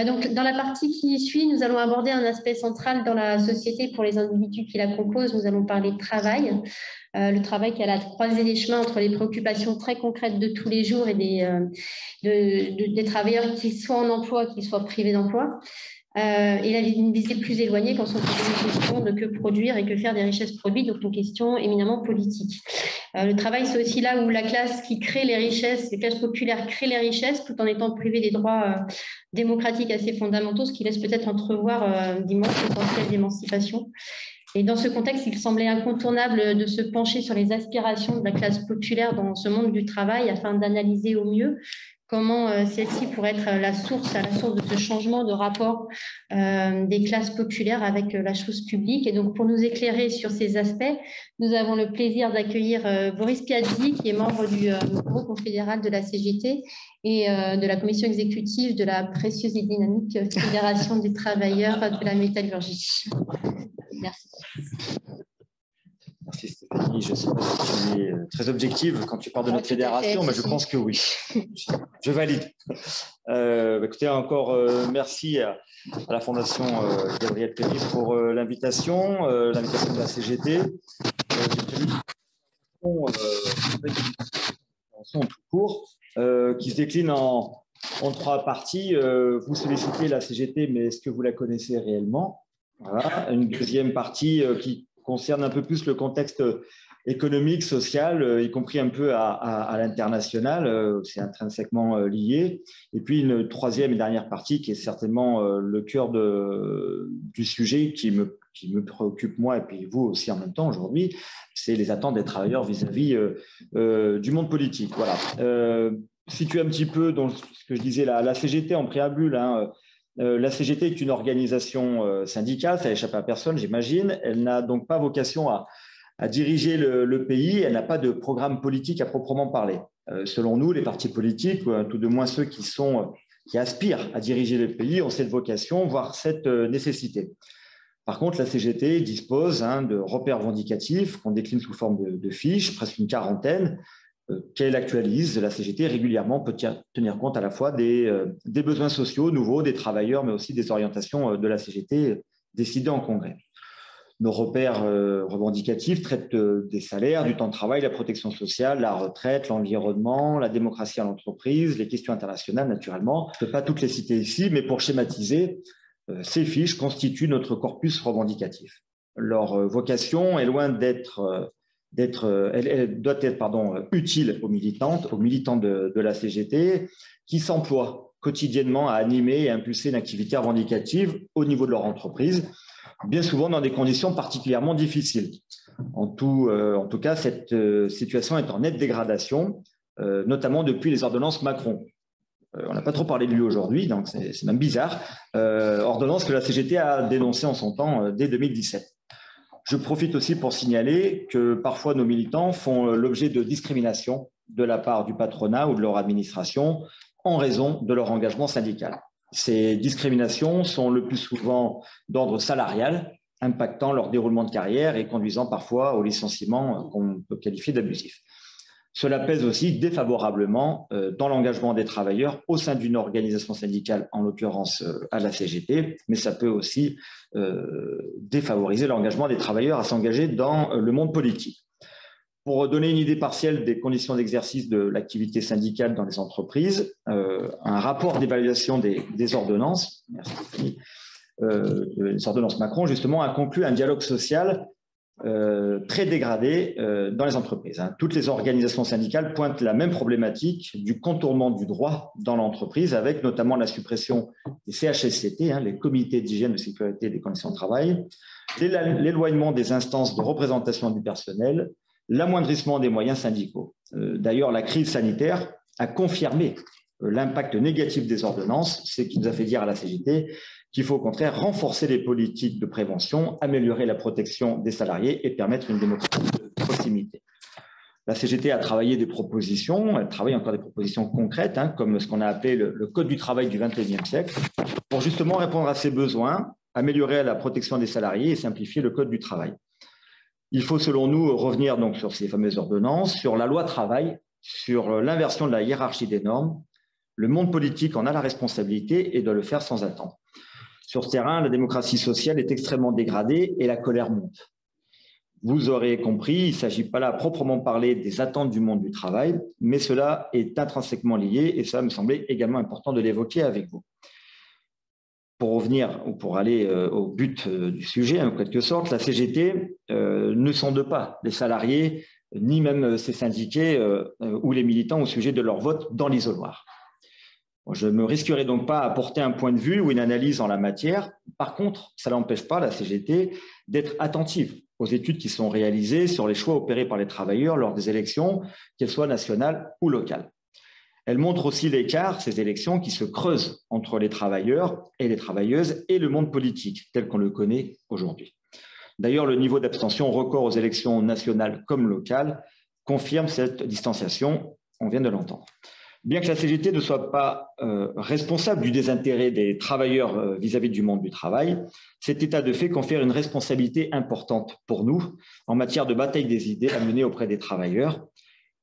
Donc, dans la partie qui suit, nous allons aborder un aspect central dans la société pour les individus qui la composent. Nous allons parler de travail. Le travail qui est à la croisée des chemins entre les préoccupations très concrètes de tous les jours et des travailleurs qui soient en emploi, qui soient privés d'emploi. Et une visée plus éloignée quand on se pose une question de que produire et que faire des richesses produites, donc une question éminemment politique. Le travail, c'est aussi là où la classe qui crée les richesses, les classes populaires créent les richesses tout en étant privées des droits démocratiques assez fondamentaux, ce qui laisse peut-être entrevoir d'immenses potentiels d'émancipation. Et dans ce contexte, il semblait incontournable de se pencher sur les aspirations de la classe populaire dans ce monde du travail afin d'analyser au mieux comment celle-ci pourrait être à la source de ce changement de rapport des classes populaires avec la chose publique. Et donc, pour nous éclairer sur ces aspects, nous avons le plaisir d'accueillir Boris Piazzi, qui est membre du bureau confédéral de la CGT et de la commission exécutive de la précieuse et dynamique Fédération des travailleurs de la métallurgie. Merci. Merci Stéphanie. Je ne sais pas si tu es très objective quand tu parles de notre fédération, mais je pense que oui. Je valide. Écoutez, encore merci à la Fondation Gabriel Péry pour l'invitation de la CGT. J'ai prévu en tout court qui se décline en 3 parties. Vous sollicitez la CGT, mais est-ce que vous la connaissez réellement? Voilà. Une deuxième partie qui concerne un peu plus le contexte économique, social, y compris un peu à l'international, c'est intrinsèquement lié. Et puis une troisième et dernière partie qui est certainement le cœur du sujet qui me préoccupe moi et puis vous aussi en même temps aujourd'hui, c'est les attentes des travailleurs vis-à-vis du monde politique. Voilà. Situer un petit peu dans ce que je disais, la CGT en préambule, la CGT est une organisation syndicale, ça n'échappe à personne, j'imagine. Elle n'a donc pas vocation à diriger le pays, elle n'a pas de programme politique à proprement parler. Selon nous, les partis politiques, tout de moins ceux qui aspirent à diriger le pays, ont cette vocation, voire cette nécessité. Par contre, la CGT dispose de repères revendicatifs qu'on décline sous forme de fiches, presque une quarantaine, qu'elle actualise. La CGT régulièrement peut tenir compte à la fois des besoins sociaux nouveaux des travailleurs, mais aussi des orientations de la CGT décidées en congrès. Nos repères revendicatifs traitent des salaires, du temps de travail, la protection sociale, la retraite, l'environnement, la démocratie à l'entreprise, les questions internationales naturellement. Je ne peux pas toutes les citer ici, mais pour schématiser, ces fiches constituent notre corpus revendicatif. Leur vocation est loin elle doit être utile aux militants de la CGT qui s'emploient quotidiennement à animer et à impulser une activité revendicative au niveau de leur entreprise, bien souvent dans des conditions particulièrement difficiles. En tout cas, cette situation est en nette dégradation, notamment depuis les ordonnances Macron. On n'a pas trop parlé de lui aujourd'hui, donc c'est même bizarre. Ordonnance que la CGT a dénoncée en son temps dès 2017. Je profite aussi pour signaler que parfois nos militants font l'objet de discrimination de la part du patronat ou de leur administration en raison de leur engagement syndical. Ces discriminations sont le plus souvent d'ordre salarial, impactant leur déroulement de carrière et conduisant parfois au licenciement qu'on peut qualifier d'abusif. Cela pèse aussi défavorablement dans l'engagement des travailleurs au sein d'une organisation syndicale, en l'occurrence à la CGT, mais ça peut aussi défavoriser l'engagement des travailleurs à s'engager dans le monde politique. Pour donner une idée partielle des conditions d'exercice de l'activité syndicale dans les entreprises, un rapport d'évaluation des ordonnances, merci Stéphanie, les ordonnances Macron justement, a conclu un dialogue social très dégradé dans les entreprises. Toutes les organisations syndicales pointent la même problématique du contournement du droit dans l'entreprise, avec notamment la suppression des CHSCT, les comités d'hygiène, de sécurité et des conditions de travail, l'éloignement des instances de représentation du personnel, l'amoindrissement des moyens syndicaux. D'ailleurs, la crise sanitaire a confirmé l'impact négatif des ordonnances, ce qui nous a fait dire à la CGT qu'il faut au contraire renforcer les politiques de prévention, améliorer la protection des salariés et permettre une démocratie de proximité. La CGT a travaillé des propositions, elle travaille encore des propositions concrètes, comme ce qu'on a appelé le Code du travail du XXIe siècle, pour justement répondre à ces besoins, améliorer la protection des salariés et simplifier le Code du travail. Il faut, selon nous, revenir donc sur ces fameuses ordonnances, sur la loi travail, sur l'inversion de la hiérarchie des normes, Le monde politique en a la responsabilité et doit le faire sans attendre. Sur ce terrain, la démocratie sociale est extrêmement dégradée et la colère monte. Vous aurez compris, il ne s'agit pas là à proprement parler des attentes du monde du travail, mais cela est intrinsèquement lié et ça me semblait également important de l'évoquer avec vous. Pour revenir ou pour aller au but du sujet, en quelque sorte, la CGT ne sonde pas les salariés, ni même ses syndiqués ou les militants au sujet de leur vote dans l'isoloir. Je ne me risquerai donc pas à porter un point de vue ou une analyse en la matière. Par contre, ça n'empêche pas la CGT d'être attentive aux études qui sont réalisées sur les choix opérés par les travailleurs lors des élections, qu'elles soient nationales ou locales. Elle montre aussi l'écart, ces élections, qui se creusent entre les travailleurs et les travailleuses et le monde politique, tel qu'on le connaît aujourd'hui. D'ailleurs, le niveau d'abstention record aux élections nationales comme locales confirme cette distanciation, on vient de l'entendre. Bien que la CGT ne soit pas responsable du désintérêt des travailleurs vis-à-vis du monde du travail, cet état de fait confère une responsabilité importante pour nous en matière de bataille des idées à mener auprès des travailleurs.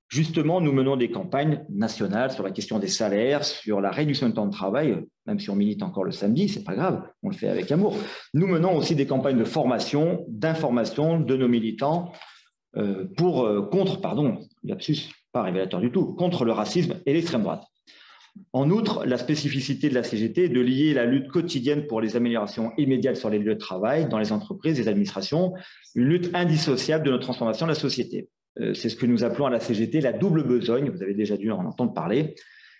Justement, nous menons des campagnes nationales sur la question des salaires, sur la réduction du temps de travail, même si on milite encore le samedi, c'est pas grave, on le fait avec amour. Nous menons aussi des campagnes de formation, d'information de nos militants lapsus, pas révélateur du tout, contre le racisme et l'extrême droite. En outre, la spécificité de la CGT est de lier la lutte quotidienne pour les améliorations immédiates sur les lieux de travail, dans les entreprises et les administrations, une lutte indissociable de notre transformation de la société. C'est ce que nous appelons à la CGT la double besogne, vous avez déjà dû en entendre parler.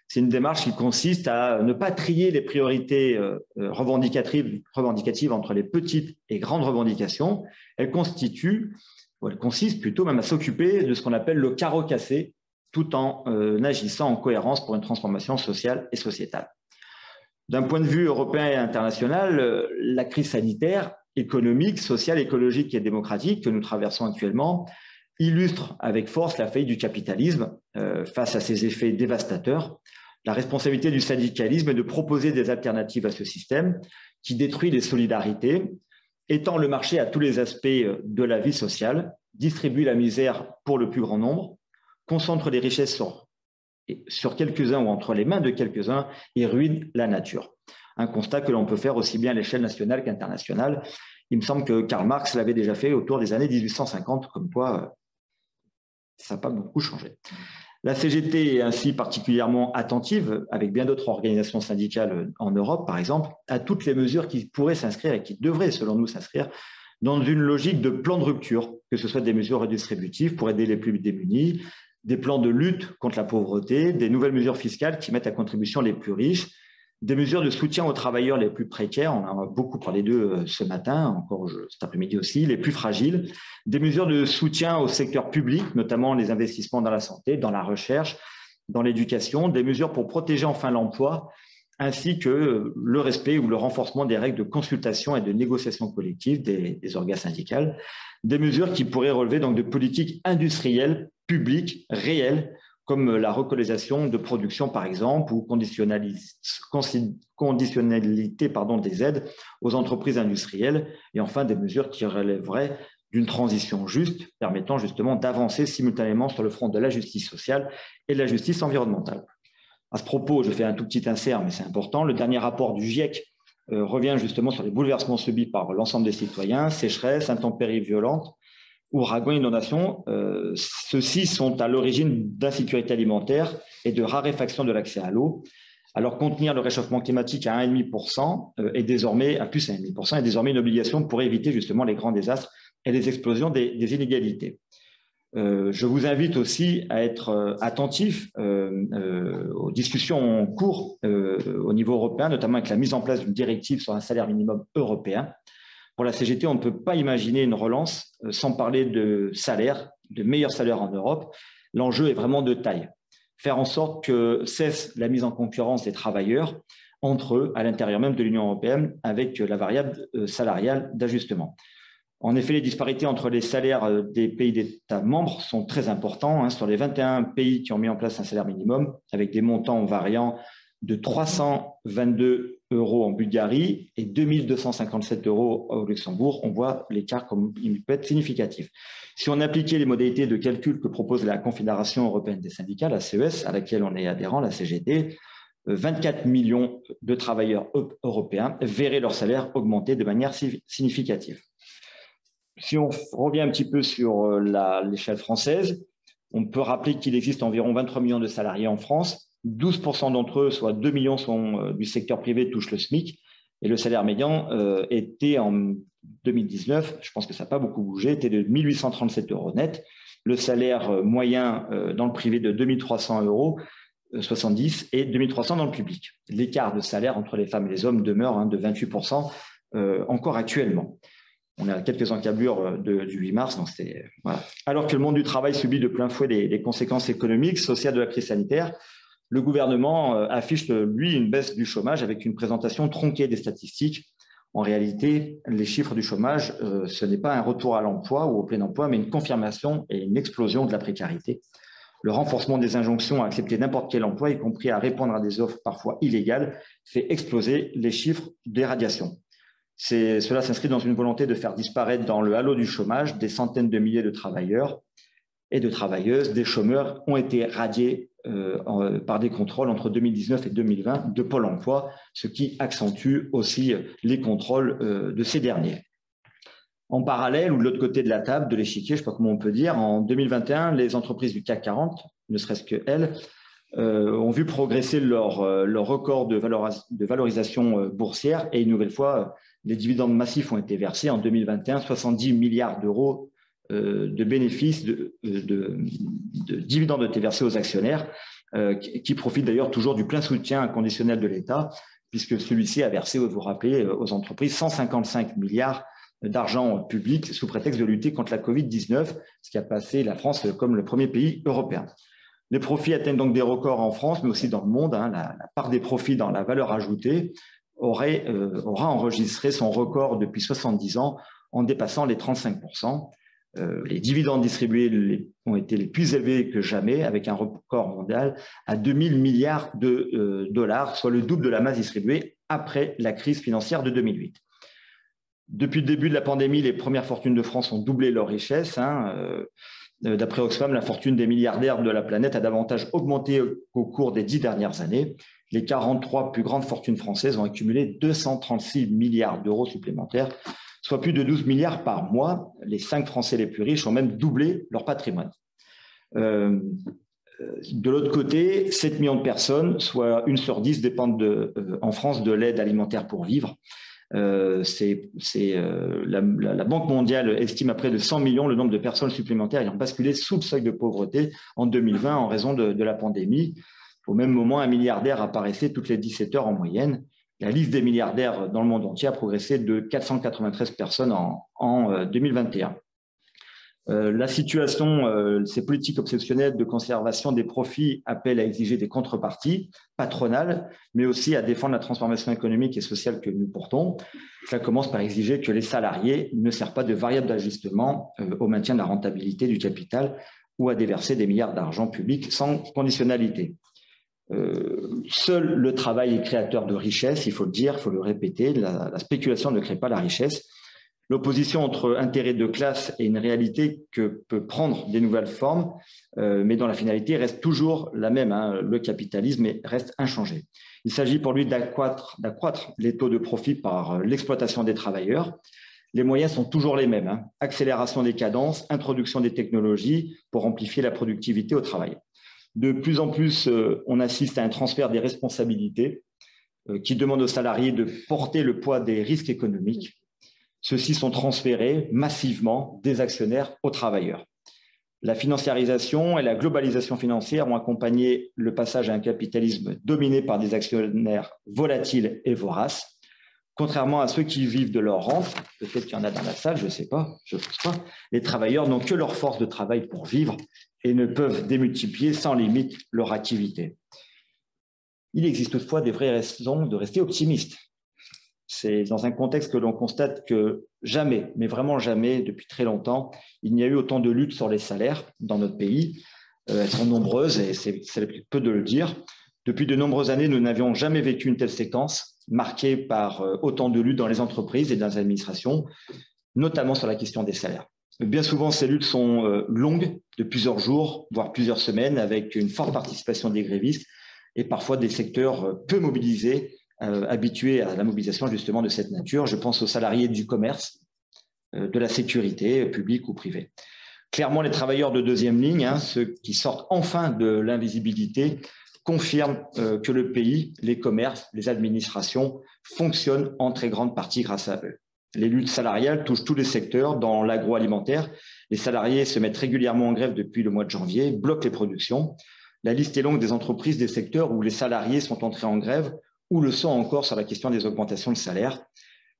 C'est une démarche qui consiste à ne pas trier les priorités revendicatives entre les petites et grandes revendications. Elle consiste plutôt même à s'occuper de ce qu'on appelle le carreau cassé, tout en agissant en cohérence pour une transformation sociale et sociétale. D'un point de vue européen et international, la crise sanitaire, économique, sociale, écologique et démocratique que nous traversons actuellement illustre avec force la faillite du capitalisme face à ses effets dévastateurs. La responsabilité du syndicalisme est de proposer des alternatives à ce système qui détruit les solidarités, étend le marché à tous les aspects de la vie sociale, distribue la misère pour le plus grand nombre, concentre les richesses sur quelques-uns ou entre les mains de quelques-uns et ruine la nature. Un constat que l'on peut faire aussi bien à l'échelle nationale qu'internationale. Il me semble que Karl Marx l'avait déjà fait autour des années 1850, comme quoi ça n'a pas beaucoup changé. La CGT est ainsi particulièrement attentive, avec bien d'autres organisations syndicales en Europe, par exemple, à toutes les mesures qui pourraient s'inscrire et qui devraient, selon nous, s'inscrire dans une logique de plan de rupture, que ce soit des mesures redistributives pour aider les plus démunis, des plans de lutte contre la pauvreté, des nouvelles mesures fiscales qui mettent à contribution les plus riches, des mesures de soutien aux travailleurs les plus précaires, on en a beaucoup parlé d'eux ce matin, encore cet après-midi aussi, les plus fragiles, des mesures de soutien au secteur public, notamment les investissements dans la santé, dans la recherche, dans l'éducation, des mesures pour protéger enfin l'emploi, ainsi que le respect ou le renforcement des règles de consultation et de négociation collective des organes syndicales, des mesures qui pourraient relever donc de politiques industrielles, publiques, réelles, comme la relocalisation de production, par exemple, ou conditionnalité des aides aux entreprises industrielles, et enfin des mesures qui relèveraient d'une transition juste, permettant justement d'avancer simultanément sur le front de la justice sociale et de la justice environnementale. À ce propos, je fais un tout petit insert, mais c'est important, le dernier rapport du GIEC revient justement sur les bouleversements subis par l'ensemble des citoyens, sécheresse, intempéries violentes, ouragans, inondations, ceux-ci sont à l'origine d'insécurité alimentaire et de raréfaction de l'accès à l'eau. Alors, contenir le réchauffement climatique à 1,5% est désormais, à plus 1,5%, est désormais une obligation pour éviter justement les grands désastres et les explosions des inégalités. Je vous invite aussi à être attentif aux discussions en cours au niveau européen, notamment avec la mise en place d'une directive sur un salaire minimum européen. Pour la CGT, on ne peut pas imaginer une relance sans parler de salaire, de meilleurs salaires en Europe. L'enjeu est vraiment de taille. Faire en sorte que cesse la mise en concurrence des travailleurs entre eux à l'intérieur même de l'Union européenne avec la variable salariale d'ajustement. En effet, les disparités entre les salaires des pays d'États membres sont très importantes. Sur les 21 pays qui ont mis en place un salaire minimum, avec des montants variant de 322 € en Bulgarie et 2257 € au Luxembourg, on voit l'écart comme il peut être significatif. Si on appliquait les modalités de calcul que propose la Confédération européenne des syndicats, la CES, à laquelle on est adhérent, la CGT, 24 millions de travailleurs européens verraient leur salaire augmenter de manière significative. Si on revient un petit peu sur l'échelle française, on peut rappeler qu'il existe environ 23 millions de salariés en France. 12% d'entre eux, soit 2 millions, sont du secteur privé, touchent le SMIC. Et le salaire médian était en 2019, je pense que ça n'a pas beaucoup bougé, était de 1 837 euros net. Le salaire moyen dans le privé de 2 300 euros 70 et 2 300 dans le public. L'écart de salaire entre les femmes et les hommes demeure de 28% encore actuellement. On a quelques encablures du 8 mars. Donc voilà. Alors que le monde du travail subit de plein fouet les conséquences économiques, sociales de la crise sanitaire, le gouvernement affiche, lui, une baisse du chômage avec une présentation tronquée des statistiques. En réalité, les chiffres du chômage, ce n'est pas un retour à l'emploi ou au plein emploi, mais une confirmation et une explosion de la précarité. Le renforcement des injonctions à accepter n'importe quel emploi, y compris à répondre à des offres parfois illégales, fait exploser les chiffres des radiations. Cela s'inscrit dans une volonté de faire disparaître dans le halo du chômage des centaines de milliers de travailleurs et de travailleuses. Des chômeurs ont été radiés par des contrôles entre 2019 et 2020 de Pôle emploi, ce qui accentue aussi les contrôles de ces derniers. En parallèle, ou de l'autre côté de la table, de l'échiquier, je ne sais pas comment on peut dire, en 2021, les entreprises du CAC 40, ne serait-ce qu'elles, ont vu progresser leur record de valorisation boursière et une nouvelle fois, les dividendes massifs ont été versés en 2021, 70 milliards d'euros de bénéfices, de dividendes ont été versés aux actionnaires, qui profitent d'ailleurs toujours du plein soutien inconditionnel de l'État, puisque celui-ci a versé, vous vous rappelez, aux entreprises 155 milliards d'argent public sous prétexte de lutter contre la Covid-19, ce qui a passé la France comme le premier pays européen. Les profits atteignent donc des records en France, mais aussi dans le monde. La part des profits dans la valeur ajoutée aura enregistré son record depuis 70 ans en dépassant les 35%. Les dividendes distribués ont été les plus élevés que jamais, avec un record mondial à 2000 milliards de dollars, soit le double de la masse distribuée après la crise financière de 2008. Depuis le début de la pandémie, les premières fortunes de France ont doublé leur richesse. D'après Oxfam, la fortune des milliardaires de la planète a davantage augmenté au cours des 10 dernières années. Les 43 plus grandes fortunes françaises ont accumulé 236 milliards d'euros supplémentaires, soit plus de 12 milliards par mois. Les 5 Français les plus riches ont même doublé leur patrimoine. De l'autre côté, 7 millions de personnes, soit 1 sur 10, dépendent en France de l'aide alimentaire pour vivre. La Banque mondiale estime à près de 100 millions le nombre de personnes supplémentaires ayant basculé sous le seuil de pauvreté en 2020 en raison de la pandémie. Au même moment, un milliardaire apparaissait toutes les 17 heures en moyenne. La liste des milliardaires dans le monde entier a progressé de 493 personnes en 2021. La situation, ces politiques obsessionnelles de conservation des profits appellent à exiger des contreparties patronales, mais aussi à défendre la transformation économique et sociale que nous portons. Ça commence par exiger que les salariés ne servent pas de variable d'ajustement au maintien de la rentabilité du capital ou à déverser des milliards d'argent public sans conditionnalité. Seul le travail est créateur de richesse, il faut le dire, il faut le répéter. La spéculation ne crée pas la richesse. L'opposition entre intérêt de classe et une réalité que peut prendre des nouvelles formes, mais dont la finalité reste toujours la même. Le capitalisme reste inchangé. Il s'agit pour lui d'accroître les taux de profit par l'exploitation des travailleurs. Les moyens sont toujours les mêmes. Accélération des cadences, introduction des technologies pour amplifier la productivité au travail. De plus en plus, on assiste à un transfert des responsabilités qui demande aux salariés de porter le poids des risques économiques. Ceux-ci sont transférés massivement des actionnaires aux travailleurs. La financiarisation et la globalisation financière ont accompagné le passage à un capitalisme dominé par des actionnaires volatiles et voraces. Contrairement à ceux qui vivent de leur rente, peut-être qu'il y en a dans la salle, je ne sais pas, je ne pense pas, les travailleurs n'ont que leur force de travail pour vivre et ne peuvent démultiplier sans limite leur activité. Il existe toutefois des vraies raisons de rester optimiste. C'est dans un contexte que l'on constate que jamais, mais vraiment jamais, depuis très longtemps, il n'y a eu autant de luttes sur les salaires dans notre pays. Elles sont nombreuses et c'est peu de le dire. Depuis de nombreuses années, nous n'avions jamais vécu une telle séquence marquée par autant de luttes dans les entreprises et dans les administrations, notamment sur la question des salaires. Bien souvent, ces luttes sont longues, de plusieurs jours, voire plusieurs semaines, avec une forte participation des grévistes et parfois des secteurs peu mobilisés, habitués à la mobilisation justement de cette nature. Je pense aux salariés du commerce, de la sécurité, publique ou privée. Clairement, les travailleurs de deuxième ligne, ceux qui sortent enfin de l'invisibilité, confirment que le pays, les commerces, les administrations fonctionnent en très grande partie grâce à eux. Les luttes salariales touchent tous les secteurs. Dans l'agroalimentaire, les salariés se mettent régulièrement en grève depuis le mois de janvier, bloquent les productions. La liste est longue des entreprises, des secteurs où les salariés sont entrés en grève ou le sont encore sur la question des augmentations de salaire.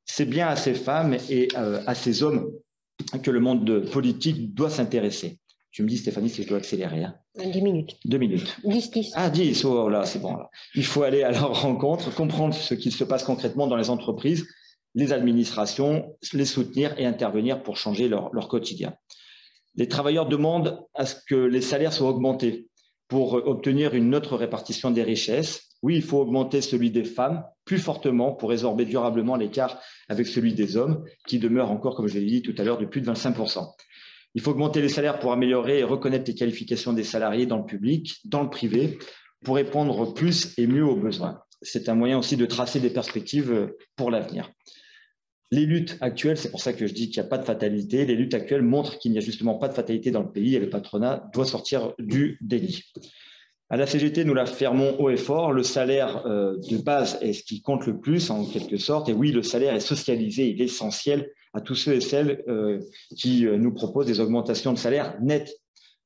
C'est bien à ces femmes et à ces hommes que le monde politique doit s'intéresser. Tu me dis, Stéphanie, si je dois accélérer. 10 minutes. 2 minutes. 10. Ah, 10, oh là, c'est bon. Là. Il faut aller à leur rencontre, comprendre ce qui se passe concrètement dans les entreprises, les administrations, les soutenir et intervenir pour changer leur quotidien. Les travailleurs demandent à ce que les salaires soient augmentés pour obtenir une autre répartition des richesses. Oui, il faut augmenter celui des femmes plus fortement pour résorber durablement l'écart avec celui des hommes, qui demeure encore, comme je l'ai dit tout à l'heure, de plus de 25%. Il faut augmenter les salaires pour améliorer et reconnaître les qualifications des salariés dans le public, dans le privé, pour répondre plus et mieux aux besoins. C'est un moyen aussi de tracer des perspectives pour l'avenir. Les luttes actuelles, c'est pour ça que je dis qu'il n'y a pas de fatalité, les luttes actuelles montrent qu'il n'y a justement pas de fatalité dans le pays et le patronat doit sortir du déni. À la CGT, nous l'affirmons haut et fort, le salaire de base est ce qui compte le plus en quelque sorte. Et oui, le salaire est socialisé, il est essentiel à tous ceux et celles qui nous proposent des augmentations de salaire nettes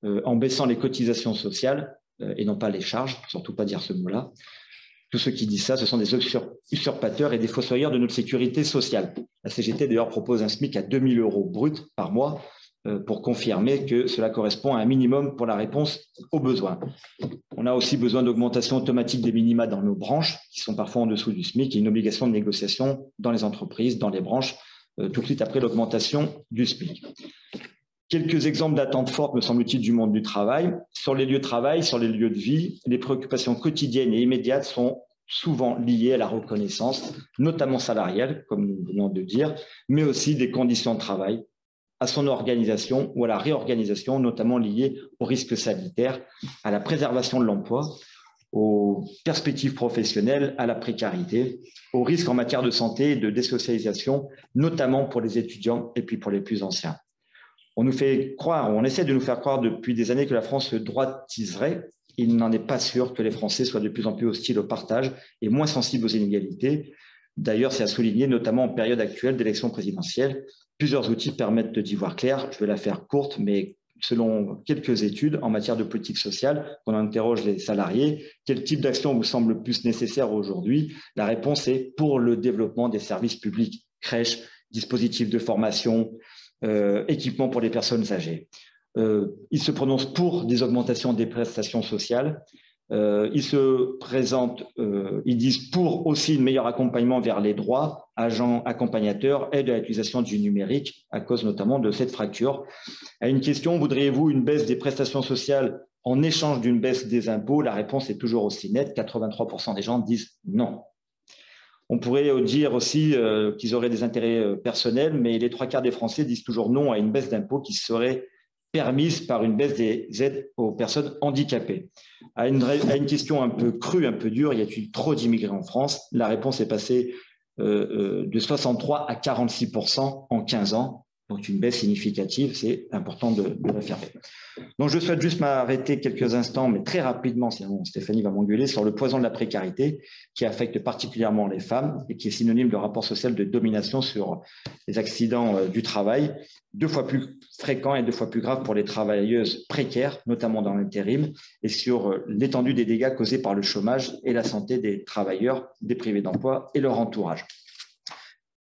en baissant les cotisations sociales et non pas les charges, surtout pas dire ce mot-là. Tous ceux qui disent ça, ce sont des usurpateurs et des fossoyeurs de notre sécurité sociale. La CGT d'ailleurs propose un SMIC à 2 000 € brut par mois pour confirmer que cela correspond à un minimum pour la réponse aux besoins. On a aussi besoin d'augmentation automatique des minima dans nos branches, qui sont parfois en dessous du SMIC, et une obligation de négociation dans les entreprises, dans les branches, tout de suite après l'augmentation du SMIC. Quelques exemples d'attentes fortes, me semble-t-il, du monde du travail. Sur les lieux de travail, sur les lieux de vie, les préoccupations quotidiennes et immédiates sont souvent liées à la reconnaissance, notamment salariale, comme nous venons de dire, mais aussi des conditions de travail, à son organisation ou à la réorganisation, notamment liées aux risques sanitaires, à la préservation de l'emploi, aux perspectives professionnelles, à la précarité, aux risques en matière de santé et de désocialisation, notamment pour les étudiants et puis pour les plus anciens. On essaie de nous faire croire depuis des années que la France se droitiserait. Il n'en est pas sûr que les Français soient de plus en plus hostiles au partage et moins sensibles aux inégalités. D'ailleurs, c'est à souligner, notamment en période actuelle d'élection présidentielle. Plusieurs outils permettent d'y voir clair. Je vais la faire courte, mais selon quelques études en matière de politique sociale, quand on interroge les salariés, quel type d'action vous semble le plus nécessaire aujourd'hui? La réponse est pour le développement des services publics, crèches, dispositifs de formation, équipements pour les personnes âgées. Ils se prononcent pour des augmentations des prestations sociales. Ils disent pour aussi un meilleur accompagnement vers les droits, agents accompagnateurs, aide à l'utilisation du numérique, à cause notamment de cette fracture. À une question, voudriez-vous une baisse des prestations sociales en échange d'une baisse des impôts? La réponse est toujours aussi nette, 83% des gens disent non. On pourrait dire aussi qu'ils auraient des intérêts personnels, mais les 3/4 des Français disent toujours non à une baisse d'impôts qui serait permise par une baisse des aides aux personnes handicapées. À une question un peu crue, un peu dure, y a-t-il trop d'immigrés en France? La réponse est passée de 63 à 46% en 15 ans. Donc une baisse significative, c'est important de l'affirmer. Donc je souhaite juste m'arrêter quelques instants, mais très rapidement, sinon Stéphanie va m'engueuler, sur le poison de la précarité qui affecte particulièrement les femmes et qui est synonyme de rapport social de domination sur les accidents du travail, 2 fois plus fréquents et 2 fois plus graves pour les travailleuses précaires, notamment dans l'intérim, et sur l'étendue des dégâts causés par le chômage et la santé des travailleurs, des privés d'emploi et leur entourage.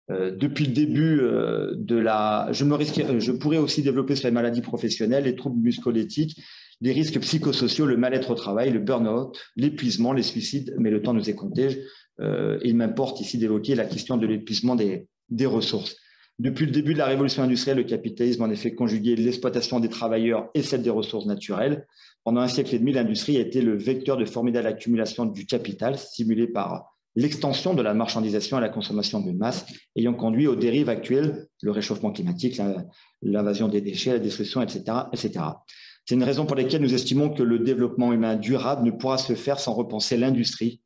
Depuis le début je pourrais aussi développer sur les maladies professionnelles, les troubles musculo-squelettiques, les risques psychosociaux, le mal-être au travail, le burn-out, l'épuisement, les suicides, mais le temps nous est compté. Il m'importe ici d'évoquer la question de l'épuisement des ressources. Depuis le début de la révolution industrielle, le capitalisme en effet conjugué l'exploitation des travailleurs et celle des ressources naturelles. Pendant un siècle et demi, l'industrie a été le vecteur de formidable accumulation du capital, stimulé par l'extension de la marchandisation à la consommation de masse, ayant conduit aux dérives actuelles, le réchauffement climatique, l'invasion des déchets, la destruction, etc., etc. C'est une raison pour laquelle nous estimons que le développement humain durable ne pourra se faire sans repenser l'industrie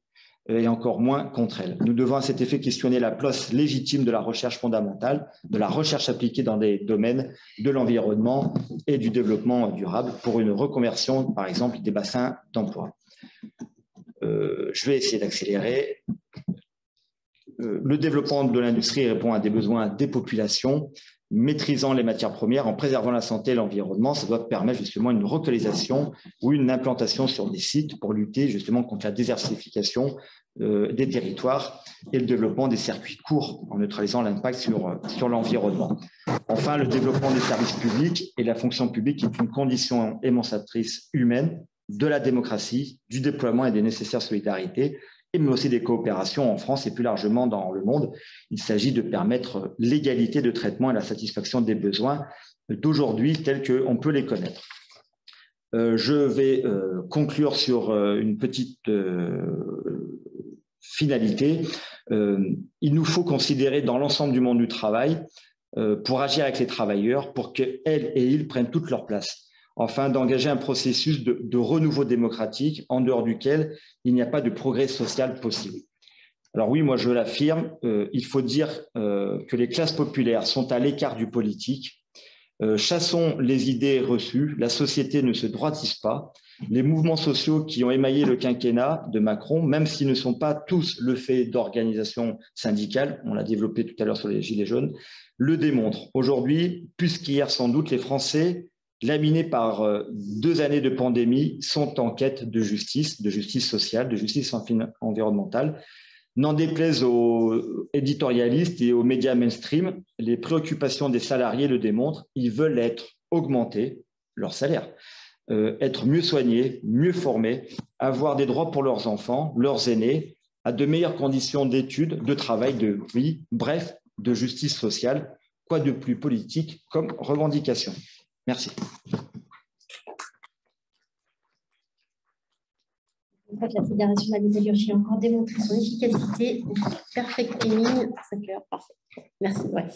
et encore moins contre elle. Nous devons à cet effet questionner la place légitime de la recherche fondamentale, de la recherche appliquée dans des domaines de l'environnement et du développement durable pour une reconversion, par exemple, des bassins d'emploi. Je vais essayer d'accélérer. Le développement de l'industrie répond à des besoins des populations. Maîtrisant les matières premières, en préservant la santé et l'environnement, ça doit permettre justement une relocalisation ou une implantation sur des sites pour lutter justement contre la désertification des territoires et le développement des circuits courts en neutralisant l'impact sur l'environnement. Enfin, le développement des services publics et la fonction publique est une condition émancipatrice humaine de la démocratie, du déploiement et des nécessaires solidarités, mais aussi des coopérations en France et plus largement dans le monde. Il s'agit de permettre l'égalité de traitement et la satisfaction des besoins d'aujourd'hui tels qu'on peut les connaître. Je vais conclure sur une petite finalité. Il nous faut considérer dans l'ensemble du monde du travail, pour agir avec les travailleurs, pour qu'elles et ils prennent toute leur place, afin d'engager un processus de renouveau démocratique en dehors duquel il n'y a pas de progrès social possible. Alors oui, moi je l'affirme, il faut dire que les classes populaires sont à l'écart du politique. Chassons les idées reçues, la société ne se droitise pas. Les mouvements sociaux qui ont émaillé le quinquennat de Macron, même s'ils ne sont pas tous le fait d'organisations syndicales, on l'a développé tout à l'heure sur les Gilets jaunes, le démontrent. Aujourd'hui, plus qu'hier sans doute, les Français, laminés par 2 années de pandémie, sont en quête de justice sociale, de justice environnementale. N'en déplaise aux éditorialistes et aux médias mainstream, les préoccupations des salariés le démontrent. Ils veulent être augmentés, leur salaire, être mieux soignés, mieux formés, avoir des droits pour leurs enfants, leurs aînés, à de meilleures conditions d'études, de travail, de vie, bref, de justice sociale. Quoi de plus politique comme revendication? Merci. En fait, la Fédération de la métallurgie a encore démontré son efficacité. Perfect timing, 5 heures, parfait. Merci. Ouais.